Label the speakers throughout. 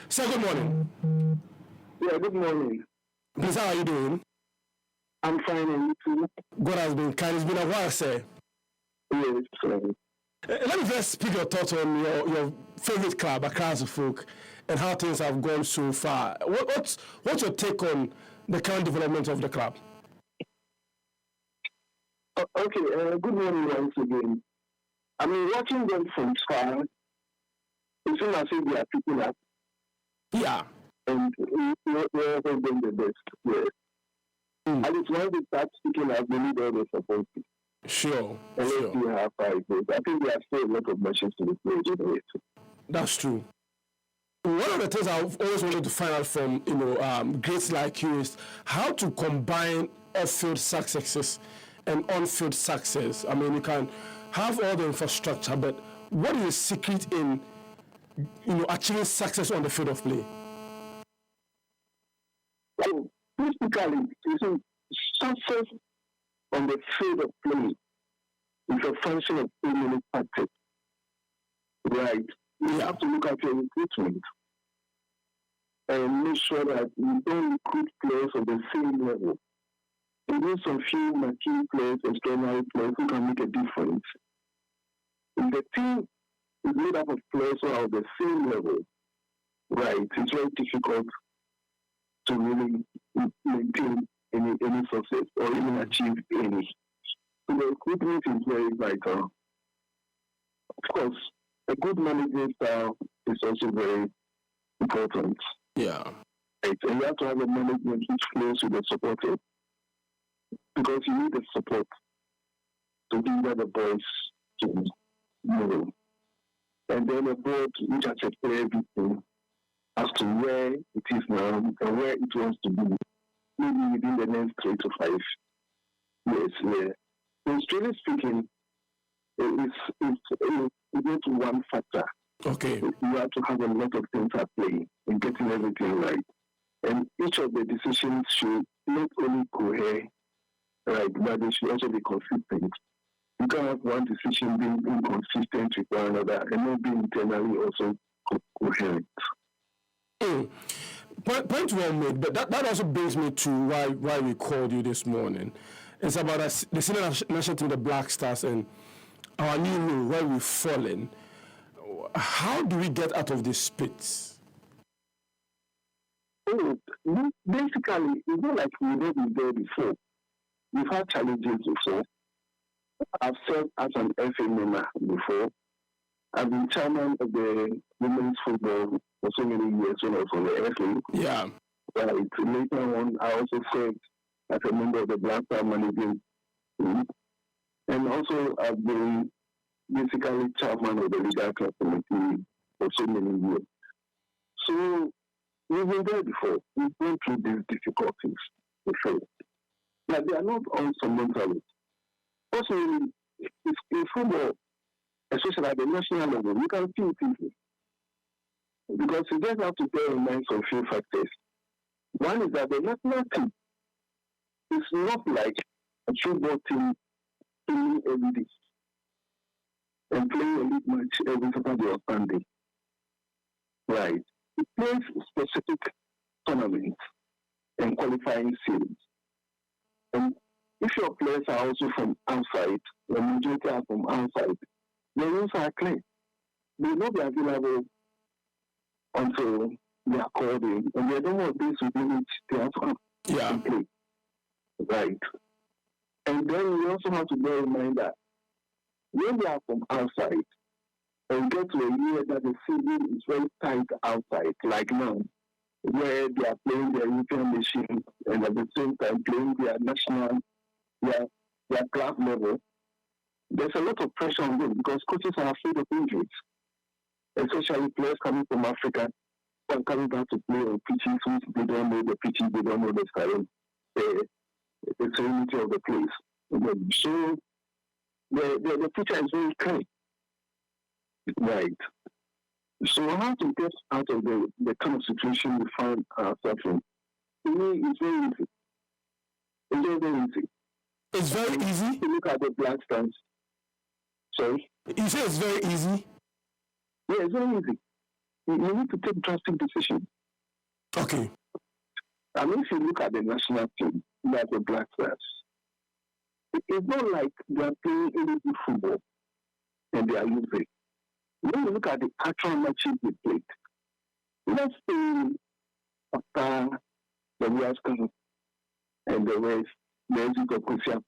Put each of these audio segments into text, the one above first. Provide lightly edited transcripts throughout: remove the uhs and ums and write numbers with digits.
Speaker 1: Sir, good morning.
Speaker 2: Yeah, good morning.
Speaker 1: Please, how are you doing?
Speaker 2: I'm fine, and you too?
Speaker 1: God has been kind. It's been a while, sir.
Speaker 2: Yes, sorry.
Speaker 1: Let me first speak your thoughts on your favorite club, Accra Folk, and how things have gone so far. What's your take on the current development of the club?
Speaker 2: Okay, good morning once again. I mean, watching them from far, it seems as if they are picking up.
Speaker 1: Yeah.
Speaker 2: And we're doing the best. Yes. And it's when they start speaking up, they need all the support.
Speaker 1: Sure.
Speaker 2: And let's see how far it goes. I think there are still a lot of matches to be played.
Speaker 1: That's true. One of the things I've always wanted to find out from greats like you is how to combine off-field successes and on-field success. I mean, you can have all the infrastructure, but what is the secret in achieving success on the field of play?
Speaker 2: Well, basically, success on the field of play is a function of so many factors. Right? You have to look at your recruitment and make sure that you don't recruit players of the same level. You need some few mature players, extraordinary players who can make a difference. If the team is made up of players who are of the same level, right, it's very difficult to really maintain any success or even achieve any. So the recruitment is very vital. Of course, a good management style is also very important.
Speaker 1: Yeah.
Speaker 2: Right? And you have to have a management which flows with the supporters, because you need the support to be where the boys to move. And then a board which has everything as to where it is now and where it wants to be, maybe within the next 3 to 5 years. Yeah. So, strictly speaking, it's not one factor.
Speaker 1: Okay.
Speaker 2: You have to have a lot of things at play in getting everything right. And each of the decisions should not only cohere, right, but they should also be consistent. You can't have one decision being inconsistent with one another and not being internally also coherent.
Speaker 1: Point well made, but that also brings me to why we called you this morning. It's about the senior national team, the Black Stars, and our new rule where we've fallen. How do we get out of this pit?
Speaker 2: Basically, it's not like we've not been there before. We've had challenges before. I've served as an FA member before. I've been chairman of the women's football for so many years when I was on the FA.
Speaker 1: Yeah.
Speaker 2: Right. Later on, I also served as a member of the Black Star Managing Team. And also, I've been basically chairman of the legal club committee for so many years. So, we've been there before. We've gone through these difficulties before. But they are not unsurmountable. Also, in football, especially at the national level, you can see it easily. Because you just have to bear in mind some few factors. One is that the national team is not like a football team playing every day and playing a league match every Saturday or Sunday. Right. It plays specific tournaments and qualifying series. And if your players are also from outside, the majority are from outside, the rules are clear. They will not be available until they are called in, and they don't want this within which they have to play. Right. And then you also have to bear in mind that when they are from outside and get to a year that the season is very tight outside, like now, where they are playing their European nation and at the same time playing their national, their club level, there's a lot of pressure on them because coaches are afraid of injuries, especially players coming from Africa and coming back to play on pitches which they don't know the pitches, they don't know the style, the serenity of the place. So the future is very clear. Right. So how to get out of the kind of situation we find ourselves in? To me, it's very easy. It's very, very easy.
Speaker 1: It's very easy?
Speaker 2: To look at the Black Stars. Sorry?
Speaker 1: You say it's very easy?
Speaker 2: Yeah, it's very easy. you need to take drastic decisions.
Speaker 1: Okay.
Speaker 2: I mean, if you look at the national team, like the Black Stars, it's not like they are playing any good football and they are losing. When you look at the actual matches they played, let's say after the World Cup and the rest, the exit of Kosia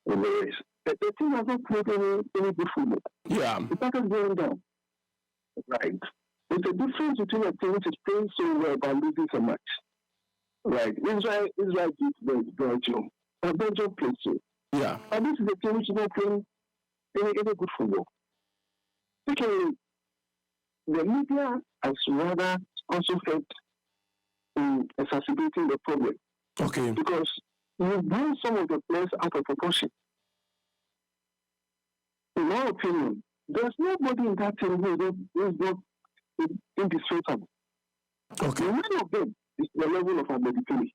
Speaker 2: and the rest, the team has not played any good football.
Speaker 1: Yeah.
Speaker 2: It started going down. Right. There's a difference between a team which is playing so well but losing so much. Right. Israel beats Belgium. Belgium plays so.
Speaker 1: Yeah.
Speaker 2: And this is a team which is not playing any good football. Secondly, the media has rather also helped in exacerbating the problem.
Speaker 1: Okay.
Speaker 2: Because you bring some of the players out of proportion. In my opinion, there's nobody in that team who is not indispensable.
Speaker 1: Okay.
Speaker 2: None of them is the level of Abedikili.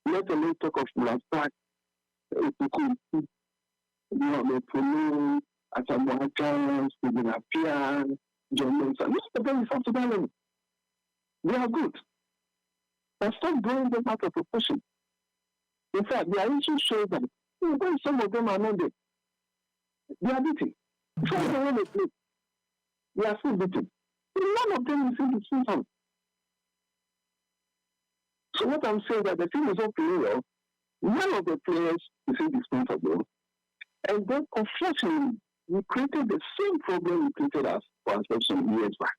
Speaker 2: Let alone talk of Blackback, Polo, Asamoah, Stephen Appiah, John Mensah. Most of them is up to that level. They are good. But stop blowing them out of proportion. In fact, their issue shows that when some of them are not there, they are beating. Some of them when they play, they are still beating. None of them is in the season. So what I'm saying is that the team is not playing well. None of the players is indispensable. And then, unfortunately, we created the same problem we created us for some years back.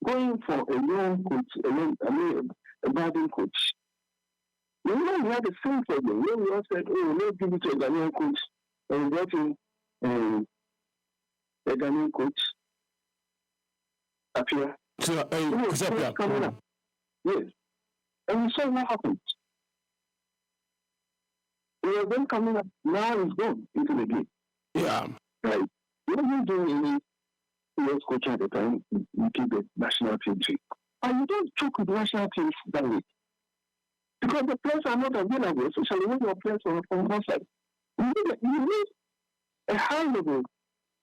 Speaker 2: Going for a young coach, a budding coach. You know, we had the same problem. When we all said, oh, let's give it to a Ghanaian coach. And we brought in a Ghanaian coach, Appiah.
Speaker 1: Coming up.
Speaker 2: Yes. And we saw what happened. We are then coming up, now it's gone into the game.
Speaker 1: Yeah.
Speaker 2: Right. We don't do any US coach at the time, we keep the national team team. And you don't joke with national teams that way. Because the players are not available, especially when your players are from one side. You need a high level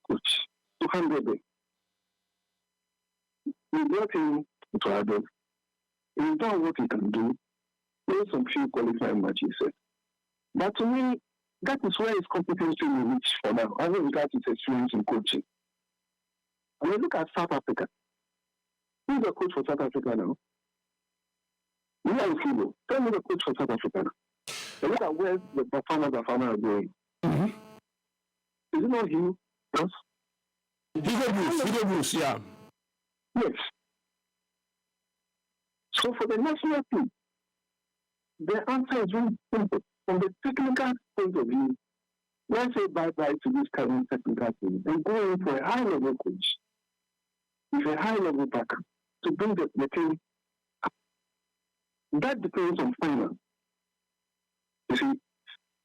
Speaker 2: coach to handle them. We brought in Otto Addo. He's done what he can do. Play some few qualifying matches. But to me, that is where his competency will reach for now. I mean, without his experience in coaching. I mean, look at South Africa. Who's the coach for South Africa now? You know, Fibo. Tell me the coach for South Africa now. And look at where the Bafana are going.
Speaker 1: Mm-hmm.
Speaker 2: Is it not you? Yes.
Speaker 1: Hugo Bruce, yeah.
Speaker 2: Yes. So for the national team, the answer is very simple. From the technical point of view, let's say bye-bye to this current technical team and go in for a high-level coach with a high-level backup to bring the team up. That depends on finance. You see,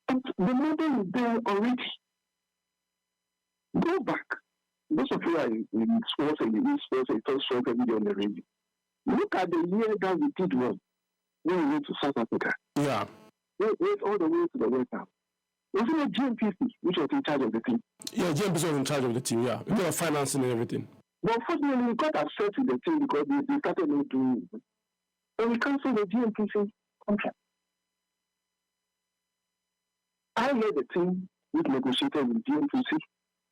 Speaker 2: but the model is there already. Go back. Those of you are in sports and you sports and talk sports every day on the radio. Look at the year that we did well when we went to South Africa.
Speaker 1: Yeah.
Speaker 2: We went all the way to the World Cup. Was it a GMPC which was in charge of the team?
Speaker 1: Yeah, GMPC was in charge of the team, yeah. They were financing and everything.
Speaker 2: But unfortunately, we got upset with the team because they started not doing it. And we cancelled the GMPC contract. I led the team which negotiated with GMPC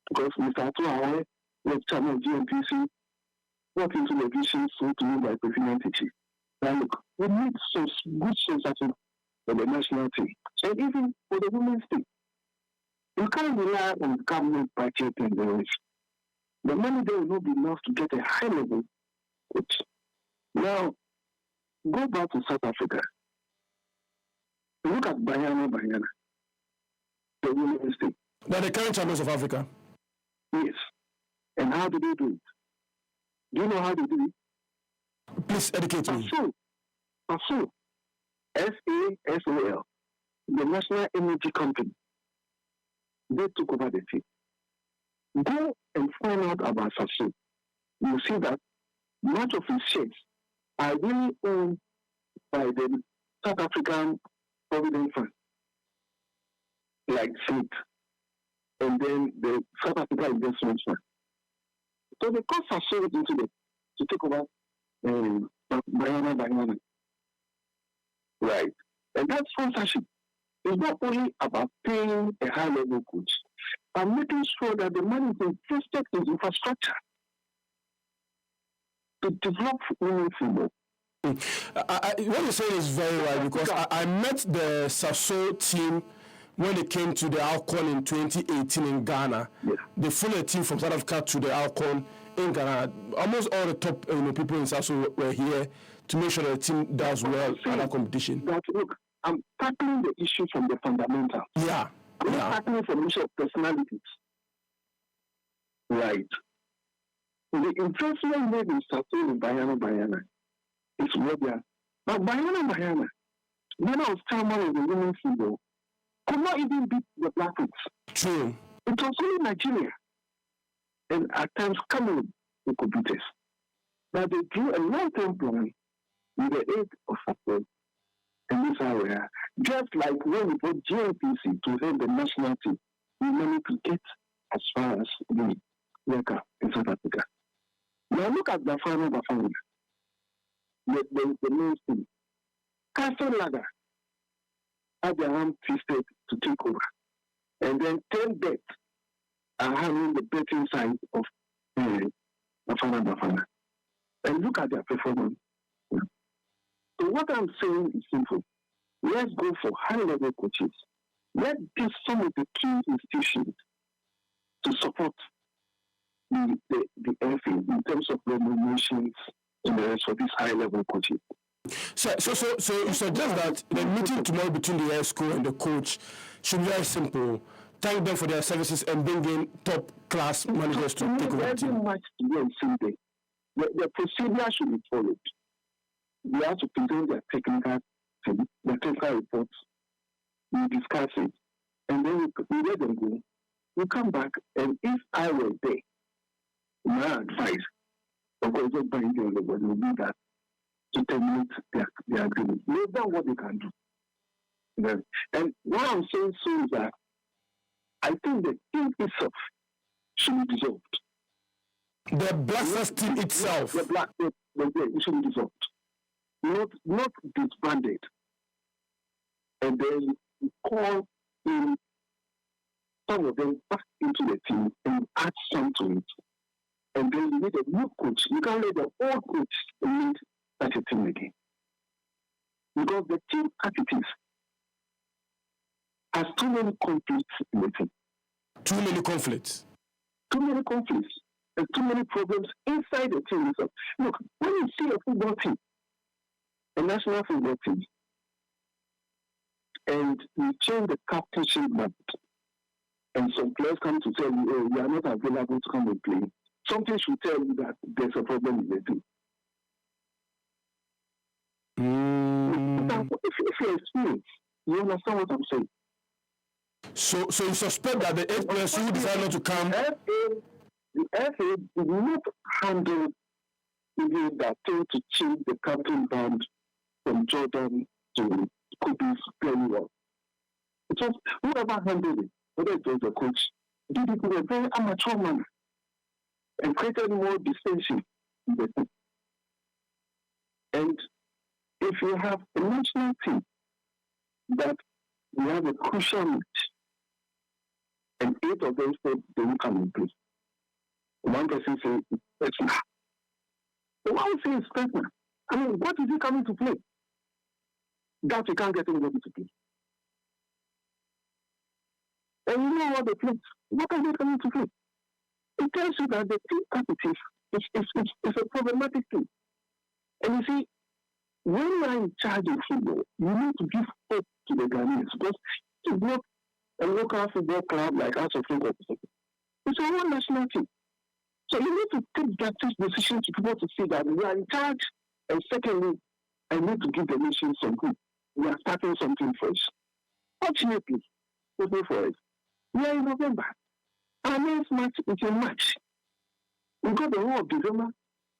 Speaker 2: because Mr. Otto Addo was chairman of GMPC, walked into the vision sold to me by President Tichi. Now look, we need some good success for the national team and even for the women's team. You can't rely on government budget and the rest. The money there will not be enough to get a high level coach. Now, go back to South Africa. Look at Banyana, the women's team.
Speaker 1: They're the current champions of Africa.
Speaker 2: Yes. And how do they do it? Do you know how they do it?
Speaker 1: Please educate me.
Speaker 2: ASOL. SASOL. The National Energy Company. They took over the team. Go and find out about ASOL. You see that much of his shares are really owned by the South African Provident Fund, like SIT, and then the South African Investment Fund. So the costs are sold into the to take over Bayana. Right. And that sponsorship is not only about paying a high level coach, but making sure that the money is invested in infrastructure to develop women football.
Speaker 1: What you say is very right, because I met the Sasso team when they came to the Alcon in 2018 in Ghana.
Speaker 2: Yes.
Speaker 1: They flew a team from South Africa to the Alcon in Ghana. Almost all the top people in Sasso were here to make sure the team does well in that competition.
Speaker 2: But look, I'm tackling the issue from the fundamentals.
Speaker 1: Yeah.
Speaker 2: I'm not tackling from the issue of personalities. Right. The investment made in Sasso in Bayana is what they are. But Bayana, when I was chairman of the women's football, could not even beat the Blackfoots.
Speaker 1: True.
Speaker 2: It was only Nigeria. And at times Cameroon who could beat us. But they drew a long-term plan with the aid of football in this area. Just like when we brought GNPC to help the national team, we managed to get as far as the worker in South Africa. Now look at the final performance. The main team. Castle Lager had their arm twisted to take over. And then 10 bets are having the betting side of Bafana. And look at their performance. So what I'm saying is simple. Let's go for high-level coaches. Let's get some of the key institutions to support the FA in terms of remunerations and the rest of these high-level coaches.
Speaker 1: So you suggest that the meeting tomorrow between the school and the coach should be very simple. Thank them for their services and bring in top-class managers to take over the team.
Speaker 2: Much the procedure should be followed. We have to present their technical reports. We discuss it, and then we let them go. We come back, and if I were there, my advice, of course, not binding on the board, will be that to terminate their agreement. They've done what they can do. And what I'm saying so is that I think the team itself should be dissolved.
Speaker 1: The Blackstars team itself.
Speaker 2: It should be dissolved. Not disbanded. And then you call in some of them back into the team and add some to it. And then you need a new coach. You can't let the old coach lead such a team again. Because the team as it is has too many conflicts in the team.
Speaker 1: Too many conflicts.
Speaker 2: And too many problems inside the team itself. Look, when you see a football team, a national football team, and you change the captainship board, and some players come to tell you, oh, you are not available to come and play, something should tell you that there's a problem in the team. If you're experienced, you understand what I'm saying.
Speaker 1: So you suspect that the 8 players who decide not to come...
Speaker 2: The FA did not handle that thing to change the captain band from Jordan to Kobe's playing well. It was whoever handled it, whether it was the coach, did it in a very amateur manner and created more distinction in the team. And if you have a national team that you have a crucial match and 8 of them said they will come and play. One person says it's personal. The one who says it's personal. I mean, what is he coming to play? That you can't get anybody to play. And you know what they play? What are they coming to play? It tells you that the team attitude is a problematic thing. And you see, when you are in charge of football, you need to give hope to the Ghanaians because it's not a local football club like us of football. It's a whole national team. So you need to take that decision to people to see that we are in charge. And secondly, I need to give the nation some hope. We are starting something fresh. Fortunately, for it, we are in November. Our next match is a match. We got the whole of December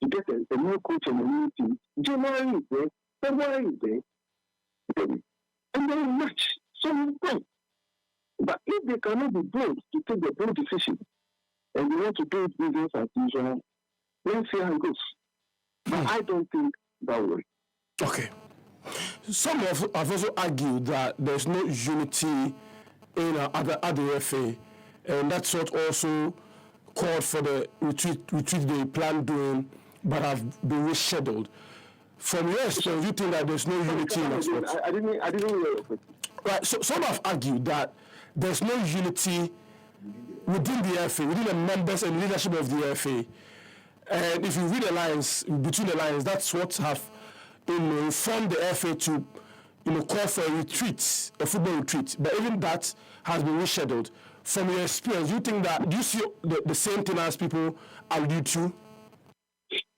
Speaker 2: to get a new coach and a new team. January is there, February is there, and then a match. So we play. But if they cannot be bold to take the bold decision, and you want to do it business as usual, let's see how it goes. But I don't think that way.
Speaker 1: Okay. Some have also argued that there's no unity in at the FA, and that's what also called for the retreat they plan doing, but have been rescheduled. From your experience, you think that there's no unity in that sport?
Speaker 2: I didn't hear your question.
Speaker 1: Right. So some have argued that there's no unity within the FA, within the members and leadership of the FA. And if you read the lines, between the lines, that's what have informed the FA to call for a retreat, a football retreat. But even that has been rescheduled. From your experience, do you see the same thing as people allude to?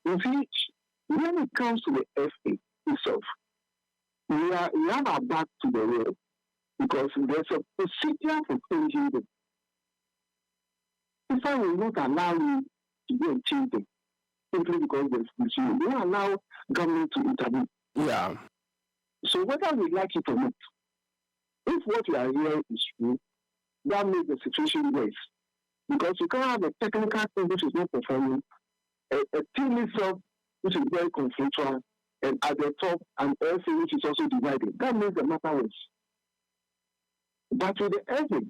Speaker 2: You see, when it comes to the FA itself, we have our back to the wall because there's a procedure for changing it. If I will not allow you to go and change it, simply because there's procedure, we don't allow government to intervene.
Speaker 1: Yeah.
Speaker 2: So whether we like it or not, if what you are hearing is true, that makes the situation worse. Because you can't have a technical team which is not performing, a team itself which is very conflictual, and at the top, an FA which is also divided. That makes the matter worse. But with the FA,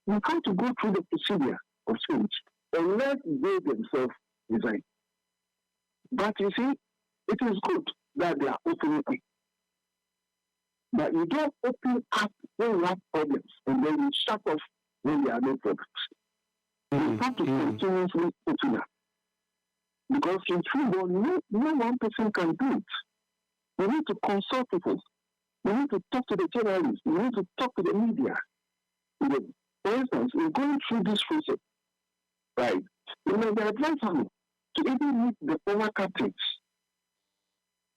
Speaker 2: you have to go through the procedure of change unless they themselves resign. But you see, it is good that they are opening up. But you don't open up when you have problems and then you shut off when there are no problems. You have to continuously open up. Because in football, no one person can do it. You need to consult people. You need to talk to the journalists. You need to talk to the media. For instance, in going through this process, right, you may be advisable to even meet the former captains.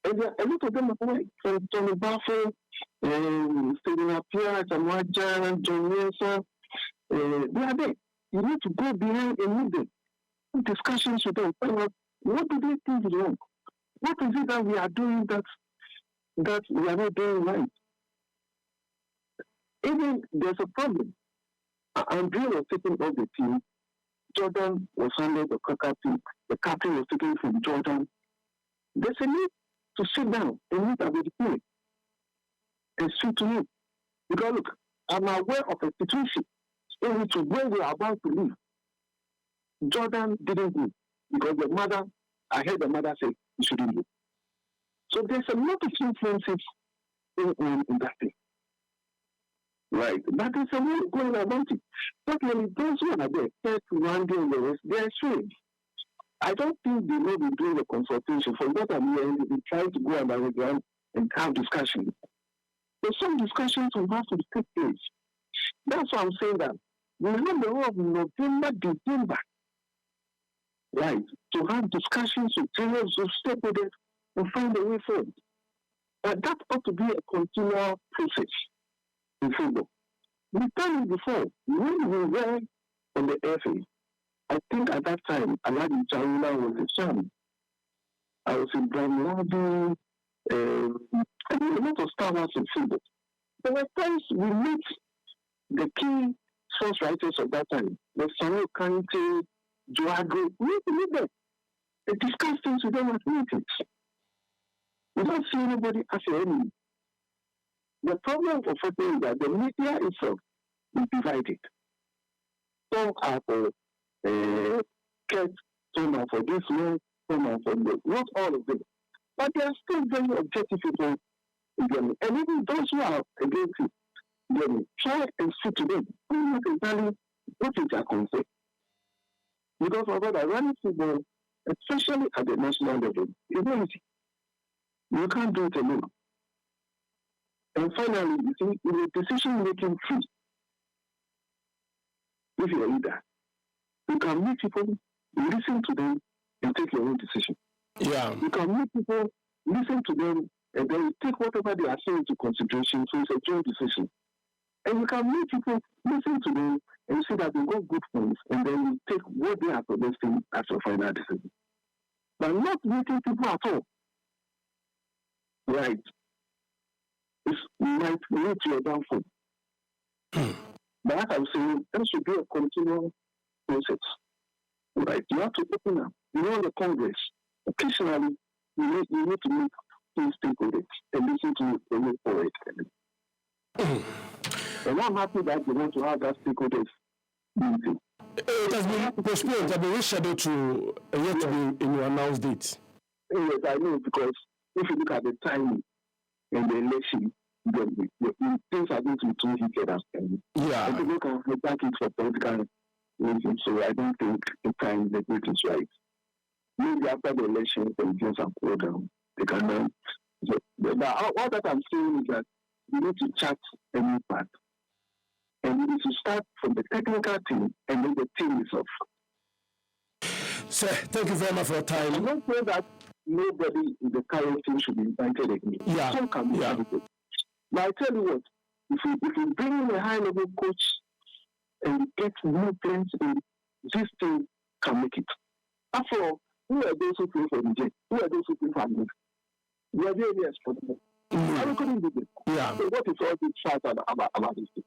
Speaker 2: And a lot of them are like Tony Buffett, Stephen Appiah, Samaja, John Wilson. They are there. You need to go behind and meet them. Discussions with them. Find out what do they think is wrong? What is it that we are doing that we are not doing right? Even there's a problem. Andrea was taken off the team. Jordan was handed the captain. The captain was taken from Jordan. There's a need to sit down and meet with the player and speak to him. Because look, I'm aware of a situation in which when we are about to leave, Jordan didn't go because I heard the mother say he shouldn't go. So there's a lot of influences in that thing. Right. But there's a way going about it. Certainly, those who are there, Ted, Randy, and the rest, they are strange. I don't think they will be doing the consultation. For what I'm hearing, they try to go underground and have discussions. But some discussions will have to take place. That's why I'm saying that we have the whole of November, December, right, to have discussions with generals, with stakeholders, and find a way forward. But that ought to be a continual process in football. We've done it before. When we were on the FA, I think at that time, Aladi Charula was the son. I was in Bramladi, I did a lot of Star Wars in football. There were times we meet the key source writers of that time, the Samuel Kante, Joago, we need to meet them and discuss things with them at meetings. We don't see anybody as an enemy. The problem for football is that the media itself is divided. Some are for Kent, some are for this one, some are for that. Not all of them. But they are still very objective people. And even those who are against it, then try and speak to them. Not exactly what is their concern. Because of that, running football, especially at the national level, is not easy. You can't do it alone. And finally, you see, in a decision-making tree, if you're a leader, you can meet people, listen to them, and take your own decision.
Speaker 1: Yeah.
Speaker 2: You can meet people, listen to them, and then you take whatever they are saying into consideration, so it's a joint decision. And you can meet people, listen to them, and see that they got good points, and then you take what they are suggesting as your final decision. But not meeting people at all. Right. It might lead to your downfall. But as I'm saying, there should be a continual process. Right? You have to open up. You know, the Congress, occasionally, you need to meet these stakeholders and listen to the way forward. And I'm happy that they want to have that stakeholders meeting.
Speaker 1: It has been postponed, it has been rescheduled to yet to be in your announced date.
Speaker 2: Yes, I know, because if you look at the timing and the election, things are going to be too heated after.
Speaker 1: Yeah.
Speaker 2: And people can attack it for political reasons, so I don't think the time the date is right. Maybe after the election, when things are cool down, they can now. But all that I'm saying is that you need to chart a new path. And you need to start from the technical team and then the team itself.
Speaker 1: Sir, thank you very much for your time.
Speaker 2: I'm not saying that nobody in the current team should be invited again.
Speaker 1: Yeah.
Speaker 2: Some can be invited. But I tell you what, if you bring in a high-level coach and get new plans, this team can make it. After all, who are those who play for the J? Who are those who play for me? We are very exportable. I couldn't do this.
Speaker 1: Yeah.
Speaker 2: So what is all this fight about this thing?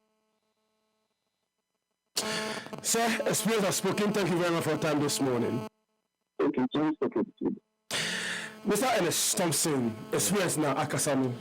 Speaker 1: Sir, experience has spoken. Thank you very much for your time this morning.
Speaker 2: Okay, just okay.
Speaker 1: Mr. Ernest Thompson, experience now, Akasami.